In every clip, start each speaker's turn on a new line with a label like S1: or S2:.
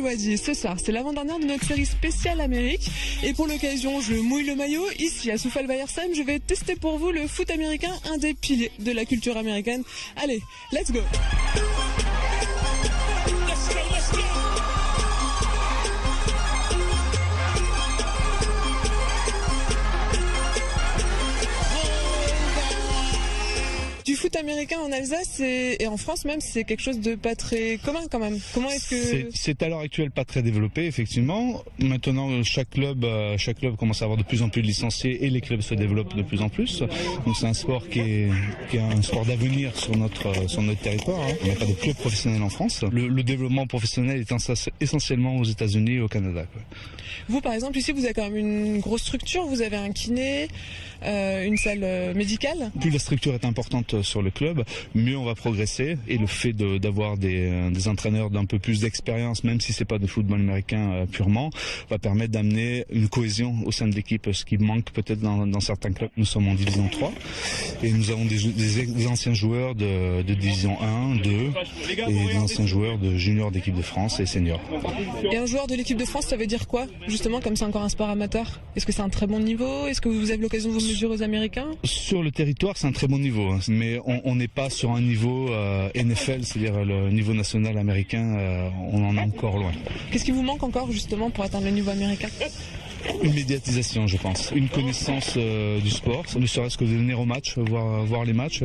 S1: l'ai dit, ce soir, c'est l'avant-dernière de notre série spéciale Amérique. Et pour l'occasion, je mouille le maillot. Ici, à Soufal-Weiersheim, je vais tester pour vous le foot américain, un des piliers de la culture américaine. Allez, let's go! Du foot américain en Alsace et en France même, c'est quelque chose de pas très commun quand même. Comment est-ce que
S2: c'est à l'heure actuelle pas très développé effectivement. Maintenant chaque club commence à avoir de plus en plus de licenciés et les clubs se développent de plus en plus. Donc c'est un sport qui est un sport d'avenir sur notre territoire. On n'a pas de club professionnel en France. Le développement professionnel est essentiellement aux États-Unis et au Canada.
S1: Vous par exemple ici vous avez quand même une grosse structure, vous avez un kiné, une salle médicale.
S2: Plus la structure est importante sur le club, mieux on va progresser, et le fait d'avoir des entraîneurs d'un peu plus d'expérience, même si c'est pas de football américain purement, va permettre d'amener une cohésion au sein de l'équipe, ce qui manque peut-être dans certains clubs. Nous sommes en division 3 et nous avons des anciens joueurs de division 1, 2 et des anciens joueurs de juniors d'équipe de France et seniors.
S1: Et un joueur de l'équipe de France, ça veut dire quoi justement, comme c'est encore un sport amateur? Est-ce que c'est un très bon niveau? Est-ce que vous avez l'occasion de vous mesurer aux Américains?
S2: Sur le territoire, c'est un très bon niveau, mais on n'est pas sur un niveau NFL, c'est-à-dire le niveau national américain, on en est encore loin.
S1: Qu'est-ce qui vous manque encore justement pour atteindre le niveau américain?
S2: Une médiatisation, je pense. Une connaissance du sport, ne serait-ce que de venir au match, voir les matchs.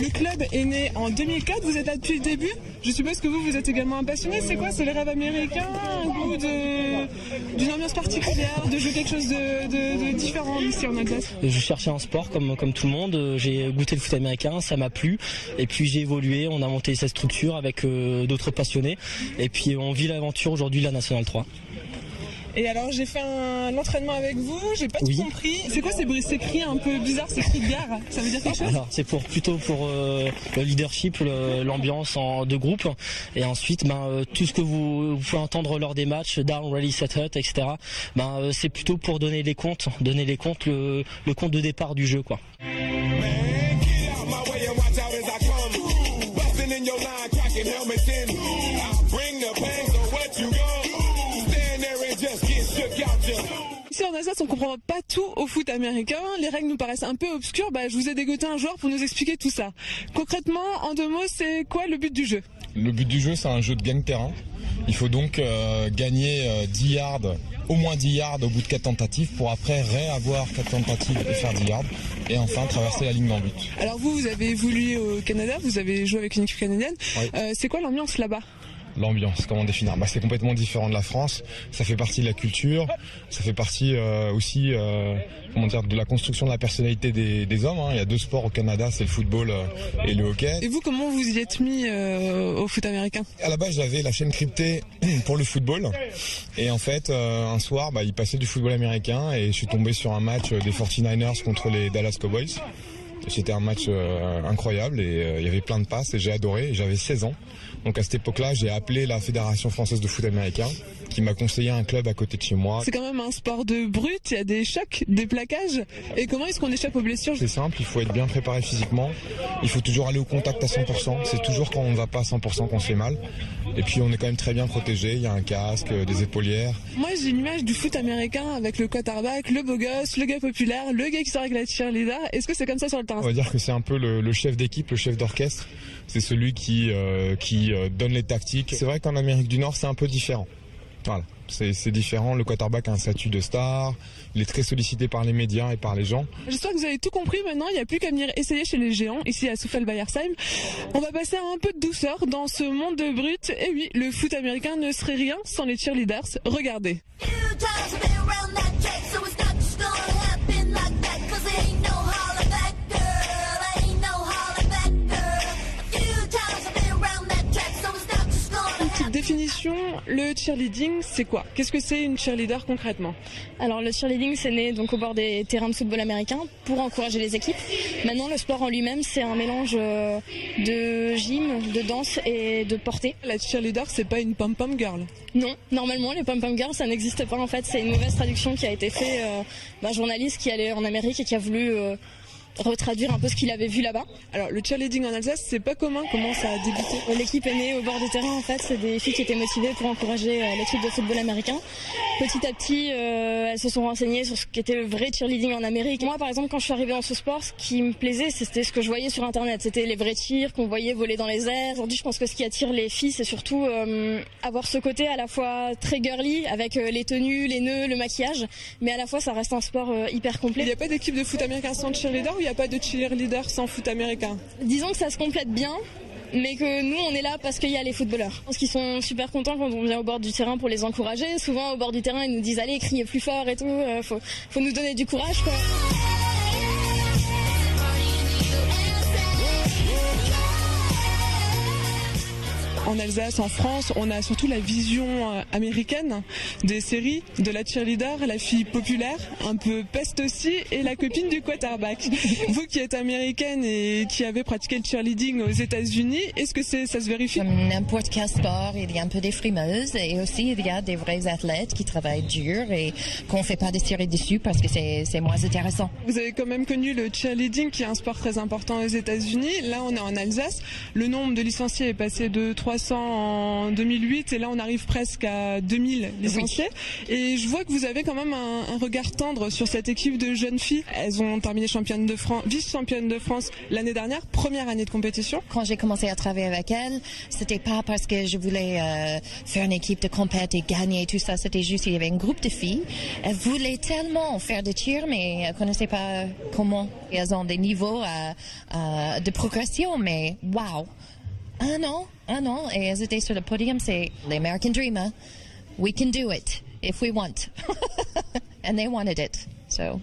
S1: Le club est né en 2004, vous êtes là depuis le début. Je suppose que vous êtes également un passionné. C'est quoi? C'est le rêve américain, un goût d'une ambiance particulière, de jouer quelque chose de différent ici en Alsace?
S3: Je cherchais un sport comme tout le monde. J'ai goûté le foot américain, ça m'a plu. Et puis j'ai évolué, on a monté cette structure avec d'autres passionnés. Et puis on vit l'aventure aujourd'hui de la Nationale 3.
S1: Et alors j'ai fait un entraînement avec vous, j'ai pas tout compris. C'est quoi ces cris un peu bizarres, ces cris de guerre? Ça veut dire quelque chose?
S3: Alors c'est plutôt pour le leadership, l'ambiance de groupe. Et ensuite tout ce que vous pouvez entendre lors des matchs, down, ready, set, hut, etc. C'est plutôt pour donner les comptes, le compte de départ du jeu, quoi.
S1: Ici en Alsace, on comprend pas tout au foot américain. Les règles nous paraissent un peu obscures. Je vous ai dégoté un joueur pour nous expliquer tout ça. Concrètement, en 2 mots, c'est quoi le but du jeu?
S4: Le but du jeu, c'est un jeu de gagne-terrain. Il faut donc gagner 10 yards, au moins 10 yards au bout de 4 tentatives pour après réavoir 4 tentatives et faire 10 yards. Et enfin traverser la ligne d'en but.
S1: Alors vous avez évolué au Canada, vous avez joué avec une équipe canadienne. Oui. C'est quoi l'ambiance là-bas?
S4: L'ambiance, comment définir? C'est complètement différent de la France, ça fait partie de la culture, ça fait partie aussi de la construction de la personnalité des hommes. Il y a 2 sports au Canada, c'est le football et le hockey.
S1: Et vous, comment vous y êtes mis au foot américain?
S4: À la base, j'avais la chaîne cryptée pour le football, et en fait un soir il passait du football américain et je suis tombé sur un match des 49ers contre les Dallas Cowboys. C'était un match incroyable et il y avait plein de passes et j'ai adoré, et j'avais 16 ans. Donc à cette époque-là, j'ai appelé la Fédération française de foot américain qui m'a conseillé un club à côté de chez moi.
S1: C'est quand même un sport de brut, il y a des chocs, des plaquages. Et comment est-ce qu'on échappe aux blessures?
S4: C'est simple, il faut être bien préparé physiquement. Il faut toujours aller au contact à 100%. C'est toujours quand on ne va pas à 100% qu'on se fait mal. Et puis on est quand même très bien protégé, il y a un casque, des épaulières.
S1: Moi j'ai une image du foot américain avec le quarterback, le beau gosse, le gars populaire, le gars qui sort avec la cheerleader. Est-ce que c'est comme ça sur le terrain?
S4: On va dire que c'est un peu le chef d'équipe, le chef d'orchestre. C'est celui qui donne les tactiques. C'est vrai qu'en Amérique du Nord c'est un peu différent. Voilà, c'est différent, le quarterback a un statut de star, il est très sollicité par les médias et par les gens.
S1: J'espère que vous avez tout compris maintenant, il n'y a plus qu'à venir essayer chez les géants, ici à Soufal-Weiersheim. On va passer à un peu de douceur dans ce monde de brut. Et oui, le foot américain ne serait rien sans les cheerleaders. Regardez. Définition, le cheerleading, c'est quoi? Qu'est-ce que c'est une cheerleader concrètement?
S5: Alors le cheerleading, c'est né donc au bord des terrains de football américains pour encourager les équipes. Maintenant, le sport en lui-même, c'est un mélange de gym, de danse et de portée.
S1: La cheerleader, c'est pas une pom-pom girl?
S5: Non, normalement, les pom-pom girls, ça n'existe pas en fait. C'est une mauvaise traduction qui a été faite d'un journaliste qui allait en Amérique et qui a voulu retraduire un peu ce qu'il avait vu là-bas.
S1: Alors le cheerleading en Alsace, c'est pas commun, comment ça a débuté?
S5: L'équipe est née au bord du terrain en fait, c'est des filles qui étaient motivées pour encourager l'équipe de football américain. Petit à petit, elles se sont renseignées sur ce qu'était le vrai cheerleading en Amérique. Moi par exemple, quand je suis arrivée dans ce sport, ce qui me plaisait, c'était ce que je voyais sur internet, c'était les vrais cheers qu'on voyait voler dans les airs. Aujourd'hui, je pense que ce qui attire les filles, c'est surtout avoir ce côté à la fois très girly avec les tenues, les nœuds, le maquillage, mais à la fois ça reste un sport hyper complet.
S1: Il n'y a pas d'équipe de foot américain sans cheerleader ou il n'y a pas de cheerleader sans foot américain?
S5: Disons que ça se complète bien, mais que nous on est là parce qu'il y a les footballeurs. Je pense qu'ils sont super contents quand on vient au bord du terrain pour les encourager. Souvent au bord du terrain ils nous disent allez criez plus fort et tout, faut nous donner du courage quoi.
S1: En Alsace, en France, on a surtout la vision américaine des séries, de la cheerleader, la fille populaire, un peu peste aussi, et la copine du quarterback. Vous qui êtes américaine et qui avez pratiqué le cheerleading aux États-Unis, est-ce que ça se vérifie?
S6: Comme n'importe quel sport, il y a un peu des frimeuses et aussi il y a des vrais athlètes qui travaillent dur et qu'on ne fait pas de tirer dessus parce que c'est moins intéressant.
S1: Vous avez quand même connu le cheerleading qui est un sport très important aux États-Unis. Là, on est en Alsace. Le nombre de licenciés est passé de 300 en 2008 et là on arrive presque à 2000 licenciés. Oui. Et je vois que vous avez quand même un regard tendre sur cette équipe de jeunes filles. Elles ont terminé championne de France, vice-championne de France l'année dernière, première année de compétition.
S6: Quand j'ai commencé à travailler avec elles, c'était pas parce que je voulais faire une équipe de compète et gagner et tout ça, c'était juste il y avait un groupe de filles. Elles voulaient tellement faire de tir mais elles connaissaient pas comment. Et elles ont des niveaux de progression mais waouh. Un an, et elles étaient sur le podium, c'est l'American Dream, hein? We can do it, if we want. And they wanted it, so...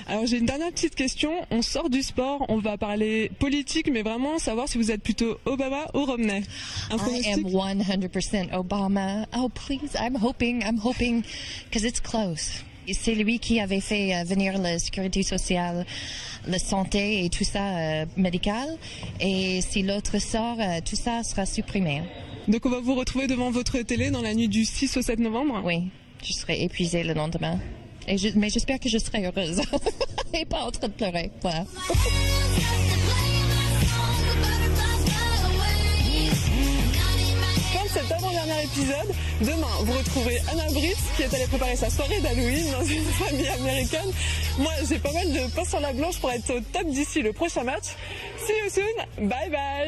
S1: Alors j'ai une dernière petite question, on sort du sport, on va parler politique, mais vraiment savoir si vous êtes plutôt Obama ou Romney.
S6: I am 100% Obama. Oh please, I'm hoping, because it's close. C'est lui qui avait fait venir la sécurité sociale, la santé et tout ça médical. Et si l'autre sort, tout ça sera supprimé.
S1: Donc on va vous retrouver devant votre télé dans la nuit du 6 au 7 novembre?
S6: Oui, je serai épuisée le lendemain. Mais j'espère que je serai heureuse et pas en train de pleurer. Voilà.
S1: Cet avant-dernier épisode. Demain, vous retrouverez Anna Britz qui est allée préparer sa soirée d'Halloween dans une famille américaine. Moi, j'ai pas mal de pain sur la blanche pour être au top d'ici le prochain match. See you soon. Bye bye.